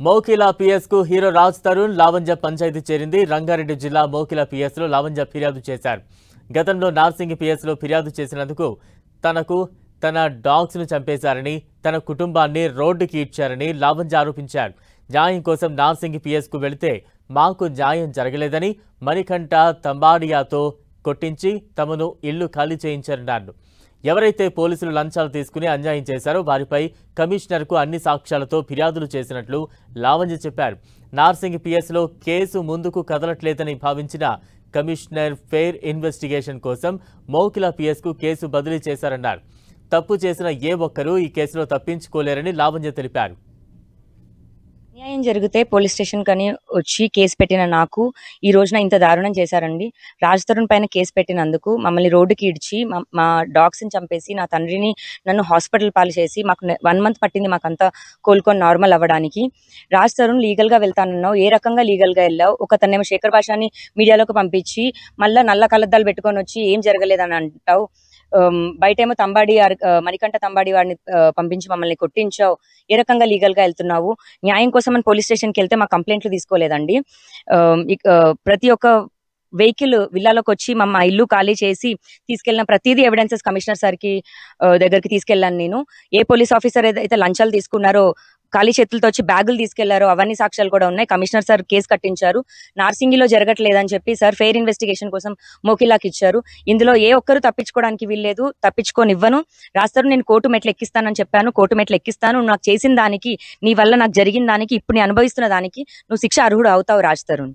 Mokila PS కు hero Raj Tarun లావంజ panchayat చేరింది. రంగారెడ్డి జిల్లా మోకిలా పిఎస్ లో లావంజ ఫిర్యాదు చేశారు. గతంలో నార్సింగి పిఎస్ లో ఫిర్యాదు చేసినందుకు తన డాగ్స్ ను చంపేశారని, తన కుటుంబాన్ని రోడ్డుకి ఈడ్చారని లావంజ ఆరోపించారు. న్యాయం కోసం నార్సింగి పిఎస్ కు వెళితే మాకు న్యాయం జరగలేదని, మణికంఠ తంబాడియాతో కొట్టించి తమను ఇల్లు ఖాళీ చేయించారన్నారు. ఎవరైతే పోలీసులు లంచాలు తీసుకుని అన్యాయం చేశారో వారిపై కమిషనర్కు అన్ని సాక్ష్యాలతో ఫిర్యాదులు చేసినట్లు లావంజ చెప్పారు. నార్సింగి పిఎస్లో కేసు ముందుకు కదలట్లేదని భావించిన కమిషనర్ ఫెయిర్ ఇన్వెస్టిగేషన్ కోసం మోకిలా పిఎస్కు కేసు బదిలీ చేశారన్నారు. తప్పు చేసిన ఏ ఒక్కరూ ఈ కేసులో తప్పించుకోలేరని లావంజ తెలిపారు. న్యాయం జరిగితే పోలీస్ స్టేషన్ కని వచ్చి కేసు పెట్టిన నాకు ఈ రోజున ఇంత దారుణం చేశారండి. రాజ్ తరుణ్ పైన కేసు పెట్టినందుకు మమ్మల్ని రోడ్డుకి ఇడ్చి మా డాగ్స్ ని చంపేసి నా తండ్రిని నన్ను హాస్పిటల్ పాలు చేసి మాకు 1 మంత్ పట్టింది మాకంతా కోలుకొని నార్మల్ అవ్వడానికి. రాజ్ తరుణ్ లీగల్ గా వెళ్తానన్నావు, ఏ రకంగా లీగల్ గా వెళ్ళావు? ఒకతనేమో శేఖర్ భాషని మీడియాలోకి పంపించి మళ్ళా నల్ల కలద్దాలు పెట్టుకొని వచ్చి ఏం జరగలేదని అంటావు. బయటేమో మణికంఠ తంబాడి వాడిని పంపించి మమ్మల్ని కొట్టించావు. ఏ రకంగా లీగల్ గా వెళ్తున్నావు? న్యాయం కోసం అని పోలీస్ స్టేషన్కి వెళ్తే మా కంప్లైంట్లు తీసుకోలేదండి. ప్రతి ఒక్క వెహికల్ విల్లాలోకి వచ్చి మా ఇల్లు ఖాళీ చేసి తీసుకెళ్లిన ప్రతిదీ ఎవిడెన్సెస్ కమిషనర్ సార్కి దగ్గరికి తీసుకెళ్లాను నేను. ఏ పోలీస్ ఆఫీసర్ ఏదైతే లంచాలు తీసుకున్నారో, ఖాళీ చేతులతో వచ్చి బ్యాగులు తీసుకెళ్లారో అవన్నీ సాక్ష్యాలు కూడా ఉన్నాయి. కమిషనర్ సార్ కేసు కట్టించారు. నార్సింగిలో జరగట్లేదని చెప్పి సార్ ఫెయిర్ ఇన్వెస్టిగేషన్ కోసం మోకిలాకి ఇచ్చారు. ఇందులో ఏ ఒక్కరు తప్పించుకోవడానికి వీల్లేదు, తప్పించుకోనివ్వను. రాస్తారు నేను కోర్టు మెట్లు ఎక్కిస్తానని చెప్పాను. కోర్టు మెట్లు ఎక్కిస్తాను. నాకు చేసిన దానికి, నీ వల్ల నాకు జరిగిన దానికి, ఇప్పుడు నేను అనుభవిస్తున్న దానికి నువ్వు శిక్ష అర్హుడు అవుతావు రాజ్ తరుణ్.